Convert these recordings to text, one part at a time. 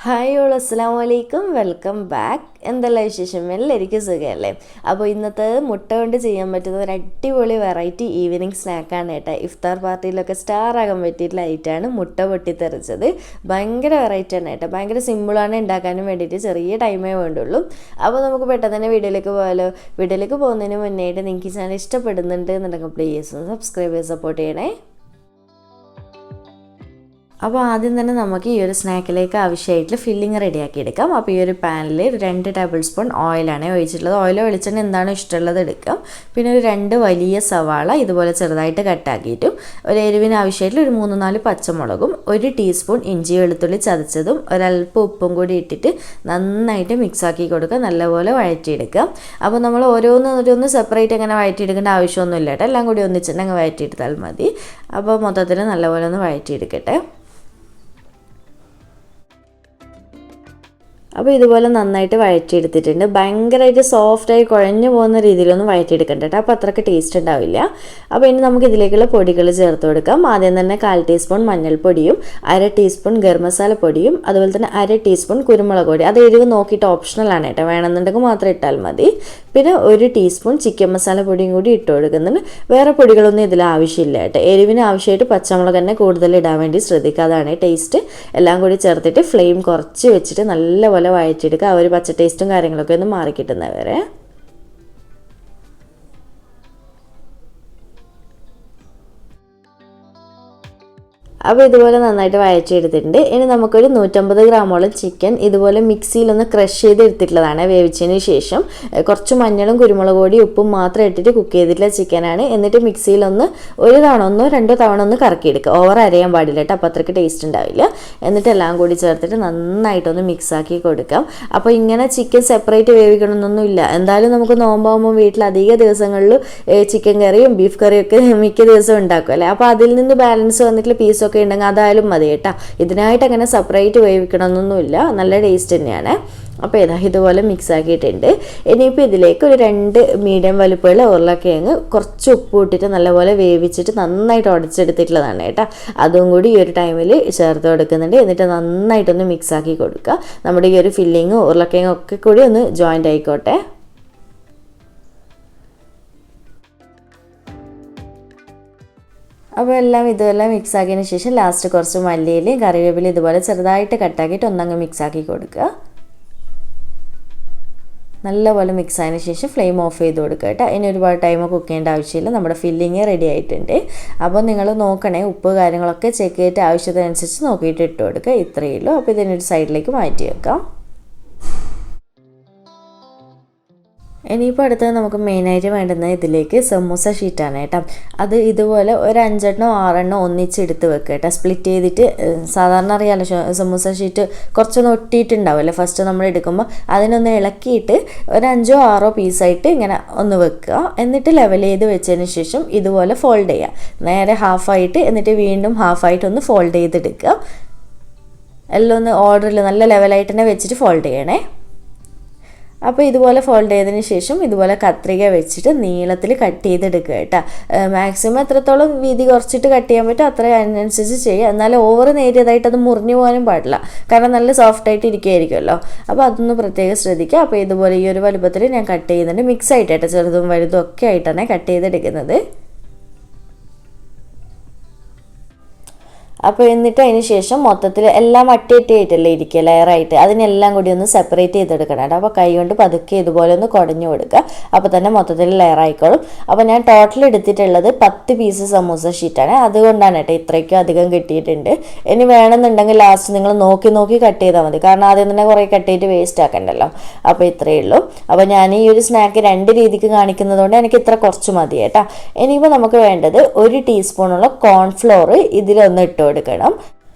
Hi all അസ്സലാമു അലൈക്കും, welcome back. എന്തെല്ലാം വിശേഷം? എല്ലാവർക്കും സുഖമല്ലേ? അപ്പോൾ ഇന്നത്തെ മുട്ട കൊണ്ട് ചെയ്യാൻ പറ്റുന്ന ഒരു അടിപൊളി വെറൈറ്റി ഈവനിങ് സ്നാക്കാണ് കേട്ടോ. ഇഫ്താർ പാർട്ടിയിലൊക്കെ സ്റ്റാർ ആകാൻ പറ്റിയിട്ടുള്ള ഐറ്റമാണ് മുട്ട പൊട്ടിത്തെറിച്ചത്. ഭയങ്കര വെറൈറ്റി ആണ് കേട്ടോ. ഭയങ്കര സിമ്പിളാണ് ഉണ്ടാക്കാനും വേണ്ടിയിട്ട്, ചെറിയ ടൈമേ വേണ്ടുള്ളൂ. അപ്പോൾ നമുക്ക് പെട്ടെന്ന് തന്നെ വീഡിയോയിലേക്ക് പോകാമല്ലോ. വീഡിയോയിലേക്ക് പോകുന്നതിന് മുന്നേയായിട്ട് നിങ്ങൾക്ക് ഈ ചാനൽ ഇഷ്ടപ്പെടുന്നുണ്ട് എന്നുണ്ടെങ്കിൽ പ്ലീസ് സബ്സ്ക്രൈബ് ചെയ്ത് സപ്പോർട്ട് ചെയ്യണേ. അപ്പോൾ ആദ്യം തന്നെ നമുക്ക് ഈ ഒരു സ്നാക്കിലേക്ക് ആവശ്യമായിട്ടുള്ള ഫില്ലിങ് റെഡിയാക്കി എടുക്കാം. അപ്പോൾ ഈ ഒരു പാനിൽ 2 ടേബിൾ സ്പൂൺ ഓയിലാണ് ഒഴിച്ചിട്ടുള്ളത്. ഓയിലോ വെളിച്ചെണ്ണ എന്താണോ ഇഷ്ടമുള്ളത് എടുക്കാം. പിന്നെ ഒരു 2 വലിയ സവാള ഇതുപോലെ ചെറുതായിട്ട് കട്ടാക്കിയിട്ടും, ഒരു എരിവിന് ആവശ്യമായിട്ടുള്ള ഒരു 3-4 പച്ചമുളകും, 1 ടീസ്പൂൺ ഇഞ്ചി വെളുത്തുള്ളി ചതച്ചതും, ഒരല്പം ഉപ്പും കൂടി ഇട്ടിട്ട് നന്നായിട്ട് മിക്സാക്കി കൊടുക്കുക. നല്ലപോലെ വഴറ്റിയെടുക്കുക. അപ്പോൾ നമ്മൾ ഓരോന്ന് സെപ്പറേറ്റ് അങ്ങനെ വഴറ്റിയെടുക്കേണ്ട ആവശ്യമൊന്നുമില്ല കേട്ടോ. എല്ലാം കൂടി ഒന്നിച്ചിട്ടുണ്ടെങ്കിൽ വഴറ്റിയെടുത്താൽ മതി. അപ്പോൾ മൊത്തത്തിൽ നല്ലപോലെ ഒന്ന് വഴറ്റിയെടുക്കട്ടെ. അപ്പോൾ ഇതുപോലെ നന്നായിട്ട് വഴറ്റിയെടുത്തിട്ടുണ്ട്. ഭയങ്കരമായിട്ട് സോഫ്റ്റായി കുഴഞ്ഞു പോകുന്ന രീതിയിലൊന്നും വഴറ്റിയെടുക്കണ്ട കേട്ടോ. അപ്പോൾ അത്രയ്ക്ക് ടേസ്റ്റ് ഉണ്ടാവില്ല. അപ്പോൾ ഇനി നമുക്ക് ഇതിലേക്കുള്ള പൊടികൾ ചേർത്ത് കൊടുക്കാം. ആദ്യം തന്നെ 1/4 ടീസ്പൂൺ മഞ്ഞൾപ്പൊടിയും, 1/2 ടീസ്പൂൺ ഗരം മസാല പൊടിയും, അതുപോലെ തന്നെ 1/2 ടീസ്പൂൺ കുരുമുളക് പൊടി. അത് എരിവ് നോക്കിയിട്ട് ഓപ്ഷണലാണ് കേട്ടോ, വേണമെന്നുണ്ടെങ്കിൽ മാത്രം ഇട്ടാൽ മതി. പിന്നെ 1 ടീസ്പൂൺ ചിക്കൻ മസാല പൊടിയും കൂടി ഇട്ട് കൊടുക്കുന്നുണ്ട്. വേറെ പൊടികളൊന്നും ഇതിൽ ആവശ്യമില്ല കേട്ടോ. എരിവിന് ആവശ്യമായിട്ട് പച്ചമുളക് തന്നെ കൂടുതൽ ഇടാൻ വേണ്ടി ശ്രദ്ധിക്കുക, അതാണ് ടേസ്റ്റ്. എല്ലാം കൂടി ചേർത്തിട്ട് ഫ്ലെയിം കുറച്ച് വെച്ചിട്ട് നല്ലപോലെ വഴറ്റിയെടുക്കുക. ആ ഒരു പച്ച ടേസ്റ്റും കാര്യങ്ങളൊക്കെ ഒന്ന് മാറിക്കിട്ടുന്നവരെ. അപ്പോൾ ഇതുപോലെ നന്നായിട്ട് വഴറ്റിയെടുത്തിട്ടുണ്ട്. ഇനി നമുക്കൊരു 150 ഗ്രാമോളം ചിക്കൻ ഇതുപോലെ മിക്സിയിലൊന്ന് ക്രഷ് ചെയ്തെടുത്തിട്ടുള്ളതാണ്. വേവിച്ചതിന് ശേഷം കുറച്ച് മഞ്ഞളും കുരുമുളക് പൊടി ഉപ്പും മാത്രം ഇട്ടിട്ട് കുക്ക് ചെയ്തിട്ടുള്ള ചിക്കനാണ്. എന്നിട്ട് മിക്സിയിലൊന്ന് 1 തവണ 1-2 തവണ ഒന്ന് കറക്കിയെടുക്കുക. ഓവർ അരയാൻ പാടില്ല കേട്ടോ, അപ്പോൾ അത്രയ്ക്ക് ടേസ്റ്റ് ഉണ്ടാവില്ല. എന്നിട്ട് എല്ലാം കൂടി ചേർത്തിട്ട് നന്നായിട്ടൊന്ന് മിക്സാക്കി കൊടുക്കാം. അപ്പോൾ ഇങ്ങനെ ചിക്കൻ സെപ്പറേറ്റ് വേവിക്കണമെന്നൊന്നുമില്ല. എന്തായാലും നമുക്ക് നോമ്പാകുമ്പോൾ വീട്ടിൽ അധിക ദിവസങ്ങളിൽ ചിക്കൻ കറിയും ബീഫ് കറിയും ഒക്കെ മിക്ക ദിവസവും ഉണ്ടാക്കും അല്ലേ. അപ്പോൾ അതിൽ നിന്ന് ബാലൻസ് വന്നിട്ടുള്ള പീസൊക്കെ ഉണ്ടെങ്കിൽ അതായാലും മതി കേട്ടോ. ഇതിനായിട്ട് അങ്ങനെ സെപ്പറേറ്റ് വേവിക്കണമെന്നൊന്നുമില്ല, നല്ല ടേസ്റ്റ് തന്നെയാണ്. അപ്പോൾ ഇതുപോലെ മിക്സ് ആക്കിയിട്ടുണ്ട്. ഇനിയിപ്പോൾ ഇതിലേക്ക് ഒരു 2 മീഡിയം വലുപ്പമുള്ള ഉരുളക്കിഴങ്ങ് കുറച്ച് ഉപ്പ് ഇട്ടിട്ട് നല്ലപോലെ വേവിച്ചിട്ട് നന്നായിട്ട് ഉടച്ചെടുത്തിട്ടുള്ളതാണ് കേട്ടോ. അതും കൂടി ഈ ഒരു ടൈമിൽ ചേർത്ത് കൊടുക്കുന്നുണ്ട്. എന്നിട്ട് നന്നായിട്ടൊന്ന് മിക്സ് ആക്കി കൊടുക്കുക. നമ്മുടെ ഈ ഒരു ഫില്ലിങ്ങും ഉരുളക്കിഴങ്ങും ഒക്കെ കൂടി ഒന്ന് ജോയിൻ്റ് ആയിക്കോട്ടെ. അപ്പോൾ ഇതെല്ലാം മിക്സ് ആക്കിയതിന് ശേഷം ലാസ്റ്റ് കുറച്ച് മല്ലിയിലയും കറിവേപ്പിലയും ഇതുപോലെ ചെറുതായിട്ട് കട്ടാക്കിയിട്ട് ഒന്നങ്ങ് മിക്സ് ആക്കി കൊടുക്കുക. നല്ലപോലെ മിക്സ് ആയതിനു ശേഷം ഫ്ലെയിം ഓഫ് ചെയ്ത് കൊടുക്കുക കേട്ടോ. ഇനി ഒരുപാട് ടൈം കുക്ക് ചെയ്യേണ്ട ആവശ്യമില്ല. നമ്മുടെ ഫില്ലിങ് റെഡി ആയിട്ടുണ്ട്. അപ്പോൾ നിങ്ങൾ നോക്കണേ, ഉപ്പ് കാര്യങ്ങളൊക്കെ ചെക്ക് ചെയ്തിട്ട് ആവശ്യത്തിനനുസരിച്ച് നോക്കിയിട്ട് ഇട്ട് കൊടുക്കുക. ഇത്രയേ ഉള്ളൂ. അപ്പോൾ ഇതിനൊരു സൈഡിലേക്ക് മാറ്റി വെക്കാം. ഇനിയിപ്പോൾ അടുത്തത് നമുക്ക് മെയിനായിട്ട് വേണ്ടുന്നത് ഇതിലേക്ക് സമൂസ ഷീറ്റാണ് കേട്ടോ. അത് ഇതുപോലെ ഒരു 5-6 ഒന്നിച്ചെടുത്ത് വെക്കുക കേട്ടോ. സ്പ്ലിറ്റ് ചെയ്തിട്ട്, സാധാരണ അറിയാമല്ലോ സമൂസ ഷീറ്റ് കുറച്ചൊന്ന് ഒട്ടിയിട്ടുണ്ടാവുമല്ലോ ഫസ്റ്റ് നമ്മൾ എടുക്കുമ്പോൾ. അതിനൊന്ന് ഇളക്കിയിട്ട് ഒരു 5-6 പീസായിട്ട് ഇങ്ങനെ ഒന്ന് വെക്കുക. എന്നിട്ട് ലെവൽ ചെയ്ത് വെച്ചതിന് ശേഷം ഇതുപോലെ ഫോൾഡ് ചെയ്യുക. നേരെ ഹാഫായിട്ട് എന്നിട്ട് വീണ്ടും ഹാഫായിട്ട് ഒന്ന് ഫോൾഡ് ചെയ്തെടുക്കുക. എല്ലാം ഒന്ന് ഓർഡറിൽ നല്ല ലെവലായിട്ട് തന്നെ വെച്ചിട്ട് ഫോൾഡ് ചെയ്യണേ. അപ്പോൾ ഇതുപോലെ ഫോൾഡ് ചെയ്തതിന് ശേഷം ഇതുപോലെ കത്രിക വെച്ചിട്ട് നീളത്തിൽ കട്ട് ചെയ്തെടുക്കുക കേട്ടോ. മാക്സിമം എത്രത്തോളം വീതി കുറച്ചിട്ട് കട്ട് ചെയ്യാൻ പറ്റും അത്ര അതിനനുസരിച്ച് ചെയ്യുക. എന്നാലും ഓവർ നേരിയതായിട്ട് അത് മുറിഞ്ഞു പോകാനും പാടില്ല, കാരണം നല്ല സോഫ്റ്റായിട്ട് ഇരിക്കുമായിരിക്കുമല്ലോ. അപ്പോൾ അതൊന്ന് പ്രത്യേകം ശ്രദ്ധിക്കുക. അപ്പോൾ ഇതുപോലെ ഈ ഒരു വലുപ്പത്തിൽ ഞാൻ കട്ട് ചെയ്യുന്നുണ്ട്. മിക്സ് ആയിട്ട് കേട്ടോ, ചെറുതും വലുതും ഒക്കെ ആയിട്ടാണ് കട്ട് ചെയ്തെടുക്കുന്നത്. അപ്പോൾ എന്നിട്ട് അതിന് ശേഷം മൊത്തത്തിൽ എല്ലാം അട്ടിയായിട്ടല്ലേ ഇരിക്കുക ലെയറായിട്ട്, അതിനെല്ലാം കൂടി ഒന്ന് സെപ്പറേറ്റ് ചെയ്തെടുക്കണം കേട്ടോ. അപ്പോൾ കൈ കൊണ്ട് പതുക്കെ ഇതുപോലെ ഒന്ന് കുടഞ്ഞു കൊടുക്കുക. അപ്പോൾ തന്നെ മൊത്തത്തിൽ ലെയറായിക്കോളും. അപ്പോൾ ഞാൻ ടോട്ടൽ എടുത്തിട്ടുള്ളത് 10 പീസ് സമൂസ ഷീറ്റാണ്. അതുകൊണ്ടാണ് കേട്ടോ ഇത്രയ്ക്കും അധികം കിട്ടിയിട്ടുണ്ട്. ഇനി വേണമെന്നുണ്ടെങ്കിൽ ലാസ്റ്റ് നിങ്ങൾ നോക്കി കട്ട് ചെയ്താൽ മതി, കാരണം ആദ്യം തന്നെ കുറേ കട്ട് ചെയ്തിട്ട് വേസ്റ്റ് ആക്കണ്ടല്ലോ. അപ്പോൾ ഇത്രയേ ഉള്ളൂ. അപ്പോൾ ഞാൻ ഈ ഒരു സ്നാക്ക് 2 രീതിക്ക് കാണിക്കുന്നത് കൊണ്ട് എനിക്ക് ഇത്ര കുറച്ച് മതി കേട്ടോ. ഇനിയിപ്പോൾ നമുക്ക് വേണ്ടത് 1 ടീസ്പൂണുള്ള കോൺഫ്ലോർ ഇതിലൊന്ന് ഇട്ട് കൊടുക്കണം.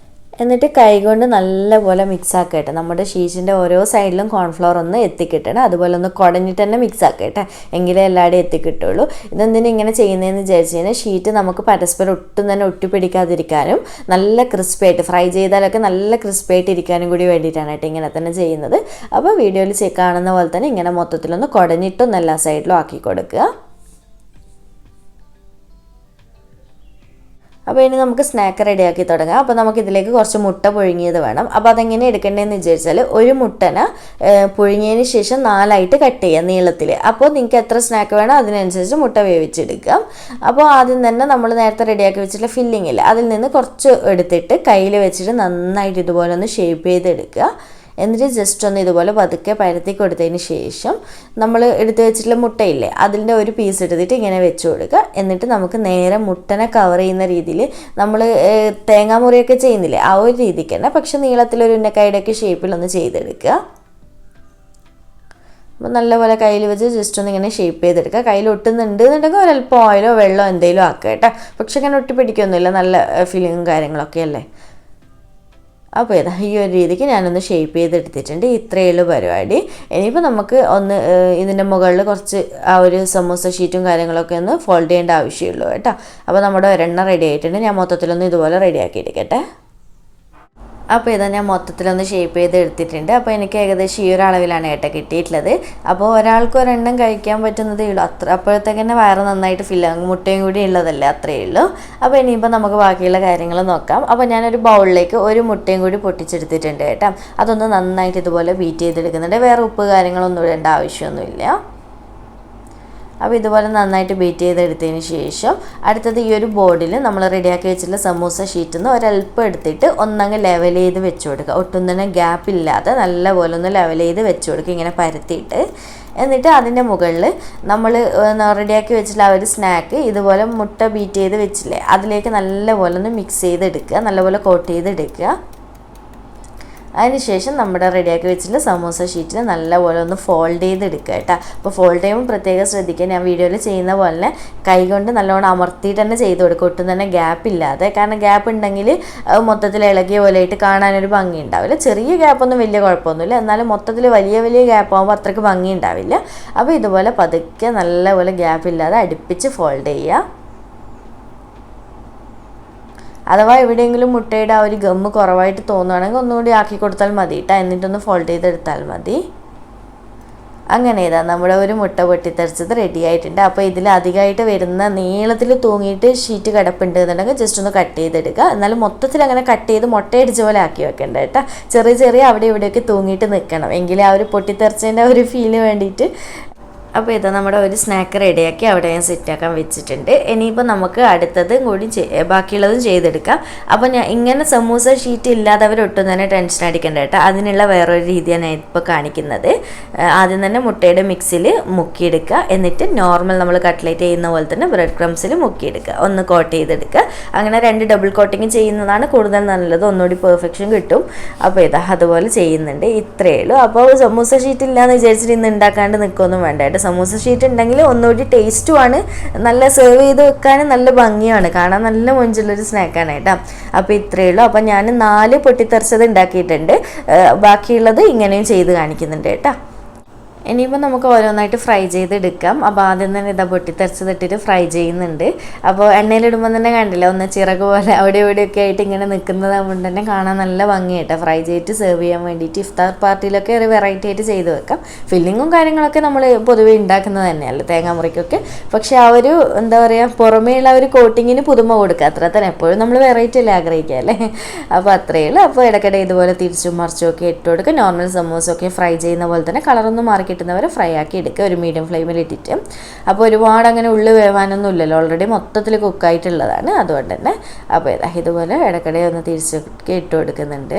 എന്നിട്ട് കൈകൊണ്ട് നല്ലപോലെ മിക്സ് ആക്കട്ടെ. നമ്മുടെ ഷീറ്റിൻ്റെ ഓരോ സൈഡിലും കോൺഫ്ലോർ ഒന്ന് എത്തിക്കിട്ടണം. അതുപോലെ ഒന്ന് കുടഞ്ഞിട്ട് തന്നെ മിക്സ് ആക്കട്ടെ, എങ്കിലേ എല്ലാവരും എത്തിക്കിട്ടുള്ളൂ. ഇതെന്തിനും ഇങ്ങനെ ചെയ്യുന്നതെന്ന് വിചാരിച്ചു കഴിഞ്ഞാൽ ഷീറ്റ് നമുക്ക് പരസ്പരം ഒട്ടും തന്നെ ഒട്ടിപ്പിടിക്കാതിരിക്കാനും നല്ല ക്രിസ്പായിട്ട് ഫ്രൈ ചെയ്താലൊക്കെ നല്ല ക്രിസ്പായിട്ട് ഇരിക്കാനും കൂടി വേണ്ടിയിട്ടാണ് കേട്ടോ ഇങ്ങനെ തന്നെ ചെയ്യുന്നത്. അപ്പോൾ വീഡിയോയിൽ കാണുന്ന പോലെ തന്നെ ഇങ്ങനെ മൊത്തത്തിലൊന്ന് കുടഞ്ഞിട്ടൊന്ന് എല്ലാ സൈഡിലും ആക്കി കൊടുക്കുക. അപ്പോൾ ഇനി നമുക്ക് സ്നാക്ക് റെഡിയാക്കി തുടങ്ങാം. അപ്പോൾ നമുക്ക് ഇതിലേക്ക് കുറച്ച് മുട്ട പുഴുങ്ങിയത് വേണം. അപ്പോൾ അതെങ്ങനെ എടുക്കേണ്ടതെന്ന് വിചാരിച്ചാൽ ഒരു മുട്ടനെ പുഴുങ്ങിയതിന് ശേഷം 4ആയിട്ട് കട്ട് ചെയ്യുക നീളത്തിൽ. അപ്പോൾ നിങ്ങൾക്ക് എത്ര സ്നാക്ക് വേണോ അതിനനുസരിച്ച് മുട്ട വേവിച്ചെടുക്കാം. അപ്പോൾ ആദ്യം തന്നെ നമ്മൾ നേരത്തെ റെഡിയാക്കി വെച്ചിട്ടുള്ള ഫില്ലിംഗ് ഇല്ല, അതിൽ നിന്ന് കുറച്ച് എടുത്തിട്ട് കയ്യിൽ വെച്ചിട്ട് നന്നായിട്ട് ഇതുപോലെ ഒന്ന് ഷേപ്പ് ചെയ്തെടുക്കുക. എന്നിട്ട് ജസ്റ്റ് ഒന്ന് ഇതുപോലെ പതുക്കെ പരത്തി കൊടുത്തതിന് ശേഷം നമ്മൾ എടുത്ത് വെച്ചിട്ടുള്ള മുട്ടയില്ലേ അതിൻ്റെ ഒരു പീസ് എടുത്തിട്ട് ഇങ്ങനെ വെച്ച് കൊടുക്കുക. എന്നിട്ട് നമുക്ക് നേരെ മുട്ടനെ കവർ ചെയ്യുന്ന രീതിയിൽ നമ്മൾ തേങ്ങാമുറിയൊക്കെ ചെയ്യുന്നില്ലേ ആ ഒരു രീതിക്ക് തന്നെ, പക്ഷെ നീളത്തിലൊരു ഉന്നക്കായുടെയൊക്കെ ഷേപ്പിലൊന്ന് ചെയ്തെടുക്കുക. അപ്പോൾ നല്ലപോലെ കയ്യിൽ വെച്ച് ജസ്റ്റ് ഒന്ന് ഇങ്ങനെ ഷേപ്പ് ചെയ്തെടുക്കുക. കയ്യിൽ ഒട്ടുന്നുണ്ട് എന്നുണ്ടെങ്കിൽ ഒരല്പം ഓയിലോ വെള്ളമോ എന്തെങ്കിലും ആക്കുക കേട്ടോ. പക്ഷെ അങ്ങനെ ഒട്ടിപ്പിടിക്കൊന്നുമില്ല, നല്ല ഫില്ലിങ്ങും കാര്യങ്ങളൊക്കെ അല്ലേ. അപ്പോൾ ഇതാ ഈ ഒരു രീതിക്ക് ഞാനൊന്ന് ഷേപ്പ് ചെയ്തെടുത്തിട്ടുണ്ട്. ഇത്രയേ ഉള്ളൂ പരിപാടി. ഇനിയിപ്പോൾ നമുക്ക് ഒന്ന് ഇതിൻ്റെ മുകളിൽ കുറച്ച് ആ ഒരു സമൂസ ഷീറ്റും കാര്യങ്ങളൊക്കെ ഒന്ന് ഫോൾഡ് ചെയ്യേണ്ട ആവശ്യമുള്ളൂ കേട്ടോ. അപ്പോൾ നമ്മുടെ ഒരെണ്ണം റെഡി ആയിട്ടുണ്ട്. ഞാൻ മൊത്തത്തിലൊന്ന് ഇതുപോലെ റെഡിയാക്കി എടുക്കട്ടെ. അപ്പോൾ ഇതാ ഞാൻ മൊത്തത്തിലൊന്ന് ഷേപ്പ് ചെയ്ത് എടുത്തിട്ടുണ്ട്. അപ്പോൾ എനിക്ക് ഏകദേശം ഈ ഒരു അളവിലാണ് കേട്ടോ കിട്ടിയിട്ടുള്ളത്. അപ്പോൾ ഒരാൾക്ക് ഒരെണ്ണം കഴിക്കാൻ പറ്റുന്നതേ ഉള്ളൂ, അപ്പോഴത്തേക്ക് തന്നെ വയറ് നന്നായിട്ട് ഫില്ലാകും. മുട്ടയും കൂടി ഉള്ളതല്ലേ, അത്രയേ ഉള്ളൂ. അപ്പോൾ ഇനിയിപ്പോൾ നമുക്ക് ബാക്കിയുള്ള കാര്യങ്ങൾ നോക്കാം. അപ്പോൾ ഞാനൊരു ബൗളിലേക്ക് ഒരു മുട്ടയും കൂടി പൊട്ടിച്ചെടുത്തിട്ടുണ്ട് കേട്ടോ. അതൊന്ന് നന്നായിട്ട് ഇതുപോലെ ബീറ്റ് ചെയ്തെടുക്കുന്നുണ്ട്. വേറെ ഉപ്പ് കാര്യങ്ങളൊന്നും ഇടേണ്ട ആവശ്യമൊന്നുമില്ല. അപ്പോൾ ഇതുപോലെ നന്നായിട്ട് ബീറ്റ് ചെയ്തെടുത്തതിന് ശേഷം അടുത്തത് ഈ ഒരു ബോർഡിൽ നമ്മൾ റെഡിയാക്കി വെച്ചിട്ടുള്ള സമൂസ ഷീറ്റിൽ നിന്ന് ഒരല്പം എടുത്തിട്ട് ഒന്നങ്ങ് ലെവൽ ചെയ്ത് വെച്ച് കൊടുക്കുക. ഒട്ടും തന്നെ ഗ്യാപ്പ് ഇല്ലാതെ നല്ലപോലെ ഒന്ന് ലെവൽ ചെയ്ത് വെച്ച് കൊടുക്കുക, ഇങ്ങനെ പരത്തിയിട്ട്. എന്നിട്ട് അതിൻ്റെ മുകളിൽ നമ്മൾ റെഡിയാക്കി വെച്ചിട്ടുള്ള ആ ഒരു സ്നാക്ക് ഇതുപോലെ മുട്ട ബീറ്റ് ചെയ്ത് വെച്ചില്ലേ അതിലേക്ക് നല്ലപോലെ ഒന്ന് മിക്സ് ചെയ്തെടുക്കുക, നല്ലപോലെ കോട്ട് ചെയ്തെടുക്കുക. അതിനുശേഷം നമ്മുടെ റെഡിയാക്കി വെച്ചിട്ടുള്ള സമൂസ ഷീറ്റിൽ നല്ലപോലെ ഒന്ന് ഫോൾഡ് ചെയ്തെടുക്കുക കേട്ടോ. അപ്പോൾ ഫോൾഡ് ചെയ്യുമ്പോൾ പ്രത്യേകം ശ്രദ്ധിക്കുക, ഞാൻ വീഡിയോയിൽ ചെയ്യുന്ന പോലെ കൈ കൊണ്ട് നല്ലോണം അമർത്തിയിട്ട് തന്നെ ചെയ്ത് കൊടുക്കുക, ഒട്ടും തന്നെ ഗ്യാപ്പ് ഇല്ലാതെ. കാരണം ഗ്യാപ്പ് ഉണ്ടെങ്കിൽ മൊത്തത്തിൽ ഇളകിയ പോലെയായിട്ട് കാണാനൊരു ഭംഗി ഉണ്ടാവില്ല. ചെറിയ ഗ്യാപ്പൊന്നും വലിയ കുഴപ്പമൊന്നുമില്ല, എന്നാലും മൊത്തത്തിൽ വലിയ വലിയ ഗ്യാപ്പ് ആകുമ്പോൾ അത്രയ്ക്ക് ഭംഗി ഉണ്ടാവില്ല. അപ്പോൾ ഇതുപോലെ പതുക്കെ നല്ലപോലെ ഗ്യാപ്പ് ഇല്ലാതെ അടുപ്പിച്ച് ഫോൾഡ് ചെയ്യുക. അഥവാ എവിടെയെങ്കിലും മുട്ടയുടെ ആ ഒരു ഗമ്മ് കുറവായിട്ട് തോന്നുകയാണെങ്കിൽ ഒന്നുകൂടി ആക്കി കൊടുത്താൽ മതി കേട്ടോ. എന്നിട്ടൊന്ന് ഫോൾഡ് ചെയ്തെടുത്താൽ മതി. അങ്ങനെ ഇതാ നമ്മുടെ ഒരു മുട്ട പൊട്ടിത്തെറിച്ചത് റെഡി ആയിട്ടുണ്ട്. അപ്പോൾ ഇതിൽ അധികമായിട്ട് വരുന്ന നീളത്തിൽ തൂങ്ങിയിട്ട് ഷീറ്റ് കിടപ്പുണ്ട് എന്നുണ്ടെങ്കിൽ ജസ്റ്റ് ഒന്ന് കട്ട് ചെയ്തെടുക്കുക. എന്നാലും മൊത്തത്തിൽ അങ്ങനെ കട്ട് ചെയ്ത് മുട്ടയടിച്ച പോലെ ആക്കി വെക്കേണ്ട കേട്ടോ. ചെറിയ ചെറിയ അവിടെ ഇവിടെയൊക്കെ തൂങ്ങിയിട്ട് നിൽക്കണം, എങ്കിലേ ആ ഒരു പൊട്ടിത്തെറിച്ചതിൻ്റെ ഒരു ഫീലിന് വേണ്ടിയിട്ട്. അപ്പോൾ ഇതാ നമ്മുടെ ഒരു സ്നാക്ക് റെഡിയാക്കി അവിടെ ഞാൻ സെറ്റാക്കാൻ വെച്ചിട്ടുണ്ട്. ഇനിയിപ്പോൾ നമുക്ക് അടുത്തതും കൂടി ബാക്കിയുള്ളതും ചെയ്തെടുക്കാം. അപ്പോൾ ഞാൻ ഇങ്ങനെ സമൂസ ഷീറ്റ് ഇല്ലാത്തവരൊട്ടും തന്നെ ടെൻഷൻ അടിക്കേണ്ട കേട്ടോ. അതിനുള്ള വേറൊരു രീതിയാണ് ഞാൻ ഇപ്പോൾ കാണിക്കുന്നത്. ആദ്യം തന്നെ മുട്ടയുടെ മിക്സിൽ മുക്കിയെടുക്കുക. എന്നിട്ട് നോർമൽ നമ്മൾ കട്ട്ലേറ്റ് ചെയ്യുന്ന പോലെ തന്നെ ബ്രെഡ് ക്രംസിൽ മുക്കിയെടുക്കുക, ഒന്ന് കോട്ട് ചെയ്തെടുക്കുക. അങ്ങനെ 2 ഡബിൾ കോട്ടിങ് ചെയ്യുന്നതാണ് കൂടുതൽ നല്ലത്, ഒന്നുകൂടി പെർഫെക്ഷൻ കിട്ടും. അപ്പോൾ ഇതാ അതുപോലെ ചെയ്യുന്നുണ്ട്. ഇത്രയേ ഉള്ളൂ. അപ്പോൾ സമൂസ ഷീറ്റ് ഇല്ലയെന്ന് വിചാരിച്ചിട്ട് ഇന്ന് ഉണ്ടാക്കാണ്ട് നിൽക്കുകയൊന്നും വേണ്ട കേട്ടോ. സമൂസ ഷീറ്റ് ഉണ്ടെങ്കിൽ ഒന്നുകൂടി ടേസ്റ്റുമാണ്, നല്ല സെർവ് ചെയ്ത് വെക്കാനും നല്ല ഭംഗിയാണ്, കാണാൻ നല്ല മൊഞ്ചുള്ളൊരു സ്നാക്കാണ് കേട്ടോ. അപ്പോൾ ഇത്രയേ ഉള്ളൂ. അപ്പോൾ ഞാൻ 4 പൊട്ടിത്തെറിച്ചത് ഉണ്ടാക്കിയിട്ടുണ്ട്, ബാക്കിയുള്ളത് ഇങ്ങനെയും ചെയ്ത് കാണിക്കുന്നുണ്ട് കേട്ടോ. ഇനിയിപ്പോൾ നമുക്ക് ഓരോന്നായിട്ട് ഫ്രൈ ചെയ്തെടുക്കാം. അപ്പോൾ ആദ്യം തന്നെ ഇതാ പൊട്ടിത്തെറിച്ചതിട്ടിട്ട് ഫ്രൈ ചെയ്യുന്നുണ്ട്. അപ്പോൾ എണ്ണയിലിടുമ്പോൾ തന്നെ കണ്ടില്ല, ഒന്ന് ചിറക് പോലെ അവിടെ ഇവിടെയൊക്കെ ആയിട്ട് ഇങ്ങനെ നിൽക്കുന്നതാകുമ്പോൾ തന്നെ കാണാൻ നല്ല ഭംഗിയായിട്ട് ഫ്രൈ ചെയ്തിട്ട് സെർവ് ചെയ്യാൻ വേണ്ടിയിട്ട് ഇഫ്താർ പാർട്ടിയിലൊക്കെ ഒരു വെറൈറ്റി ആയിട്ട് ചെയ്ത് വെക്കാം. ഫില്ലിങ്ങും കാര്യങ്ങളൊക്കെ നമ്മൾ പൊതുവെ ഉണ്ടാക്കുന്നത് തന്നെയല്ലേ തേങ്ങാമുറിക്കൊക്കെ. പക്ഷേ ആ ഒരു എന്താ പറയുക, പുറമേയുള്ള ഒരു കോട്ടിങ്ങിന് പുതുമ കൊടുക്കുക, അത്ര തന്നെ. എപ്പോഴും നമ്മൾ വെറൈറ്റി അല്ലേ ആഗ്രഹിക്കുക അല്ലേ. അപ്പോൾ അത്രയേ ഉള്ളൂ. അപ്പോൾ ഇടയ്ക്കിടെ ഇതുപോലെ തിരിച്ചും മറിച്ചും ഒക്കെ ഇട്ട് കൊടുക്കുക. നോർമൽ സമൂസൊക്കെ ഫ്രൈ ചെയ്യുന്ന പോലെ തന്നെ കളറൊന്നും മാറി കിട്ടുന്നവരെ ഫ്രൈ ആക്കി എടുക്കുക, ഒരു മീഡിയം ഫ്ലെയിമിൽ ഇട്ടിട്ട്. അപ്പോൾ ഒരുപാട് അങ്ങനെ ഉള്ളു വേവാനൊന്നും ഇല്ലല്ലോ, ഓൾറെഡി മൊത്തത്തിൽ കുക്കായിട്ടുള്ളതാണ്, അതുകൊണ്ട് തന്നെ. അപ്പോൾ ഇതുപോലെ ഇടയ്ക്കിടെ ഒന്ന് തിരിച്ചൊക്കെ ഇട്ട് കൊടുക്കുന്നുണ്ട്.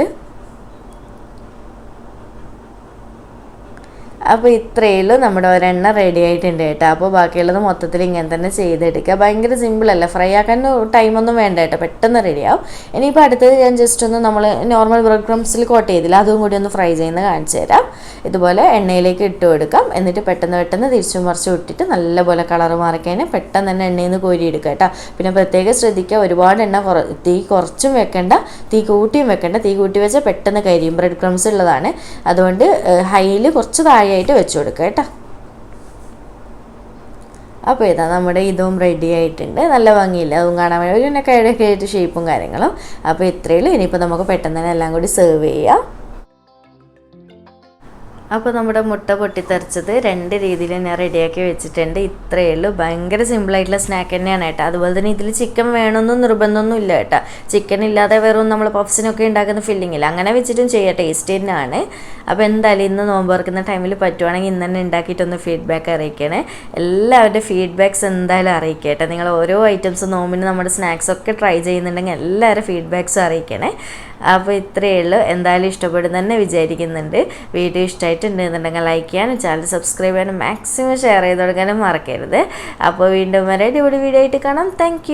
അപ്പോൾ ഇത്രയേ ഉള്ളൂ, നമ്മുടെ ഒരെണ്ണം റെഡി ആയിട്ടുണ്ട് കേട്ടോ. അപ്പോൾ ബാക്കിയുള്ളത് മൊത്തത്തിൽ ഇങ്ങനെ തന്നെ ചെയ്തെടുക്കുക. ഭയങ്കര സിമ്പിളല്ല, ഫ്രൈ ആക്കാൻ ടൈമൊന്നും വേണ്ട കേട്ടോ, പെട്ടെന്ന് റെഡിയാവും. ഇനിയിപ്പോൾ അടുത്തത് ഞാൻ ജസ്റ്റ് ഒന്ന് നമ്മൾ നോർമൽ ബ്രെഡ് ക്രംസിൽ കോട്ട് ചെയ്തില്ല, അതും കൂടി ഒന്ന് ഫ്രൈ ചെയ്യുന്നത് കാണിച്ചു തരാം. ഇതുപോലെ എണ്ണയിലേക്ക് ഇട്ട് കൊടുക്കാം. എന്നിട്ട് പെട്ടെന്ന് തിരിച്ചും മറിച്ചും ഇട്ടിട്ട് നല്ലപോലെ കളർ മാറിക്കഴിഞ്ഞാൽ പെട്ടെന്ന് തന്നെ എണ്ണയിൽ നിന്ന് കോരിയെടുക്കുക കേട്ടോ. പിന്നെ പ്രത്യേകം ശ്രദ്ധിക്കുക, ഒരുപാട് എണ്ണ തീ കുറച്ചും വെക്കേണ്ട, തീ കൂട്ടിയും വെക്കേണ്ട. തീ കൂട്ടി വെച്ചാൽ പെട്ടെന്ന് കരിയും, ബ്രെഡ് ക്രംസ് ഉള്ളതാണ്. അതുകൊണ്ട് ഹൈയിൽ കുറച്ച് താഴെയായിട്ട് വെച്ച് കൊടുക്കുക കേട്ടോ. അപ്പോൾ ഇതാ നമ്മുടെ ഇതും റെഡി ആയിട്ടുണ്ട്, നല്ല ഭംഗിയില്ല, അതും കാണാൻ വേണ്ടി ഒരു ഉന്നക്കായൊക്കെ ആയിട്ട് ഷേപ്പും കാര്യങ്ങളും. അപ്പോൾ ഇത്രയേ ഉള്ളൂ. ഇനിയിപ്പോൾ നമുക്ക് പെട്ടെന്ന് തന്നെ എല്ലാം കൂടി സെർവ് ചെയ്യാം. അപ്പോൾ നമ്മുടെ മുട്ട പൊട്ടിത്തെറിച്ചത് 2 രീതിയിൽ ഞാൻ റെഡിയാക്കി വെച്ചിട്ടുണ്ട്. ഇത്രയേ ഉള്ളൂ. ഭയങ്കര സിമ്പിളായിട്ടുള്ള സ്നാക്ക് തന്നെയാണ് കേട്ടോ. അതുപോലെ തന്നെ ഇതിൽ ചിക്കൻ വേണമെന്നും നിർബന്ധമൊന്നും ഇല്ല കേട്ടോ. ചിക്കൻ ഇല്ലാതെ വെറും നമ്മൾ പഫ്സിനൊക്കെ ഉണ്ടാക്കുന്ന ഫില്ലിംഗ് ഇല്ല, അങ്ങനെ വെച്ചിട്ടും ചെയ്യാം, ടേസ്റ്റ് തന്നെയാണ്. അപ്പോൾ എന്തായാലും ഇന്ന് നോമ്പ് തുറക്കുന്ന ടൈമിൽ പറ്റുവാണെങ്കിൽ ഇന്ന് തന്നെ ഉണ്ടാക്കിയിട്ടൊന്ന് ഫീഡ്ബാക്ക് അറിയിക്കണേ. എല്ലാവരുടെ ഫീഡ്ബാക്ക്സ് എന്തായാലും അറിയിക്കട്ടെ. നിങ്ങൾ ഓരോ ഐറ്റംസ് നോമ്പിന് നമ്മുടെ സ്നാക്സൊക്കെ ട്രൈ ചെയ്യുന്നുണ്ടെങ്കിൽ എല്ലാവരും ഫീഡ്ബാക്ക്സ് അറിയിക്കണേ. അപ്പോൾ ഇത്രയേ ഉള്ളൂ. എന്തായാലും ഇഷ്ടപ്പെടുന്നു തന്നെ വിചാരിക്കുന്നുണ്ട്. വീഡിയോ ഇഷ്ടമായിട്ടുണ്ടെന്നുണ്ടെങ്കിൽ ലൈക്ക് ചെയ്യാനും ചാനൽ സബ്സ്ക്രൈബ് ചെയ്യാനും മാക്സിമം ഷെയർ ചെയ്ത് കൊടുക്കാനും മറക്കരുത്. അപ്പോൾ വീണ്ടും വരെ അടിപൊളി വീഡിയോ ആയിട്ട് കാണാം. താങ്ക്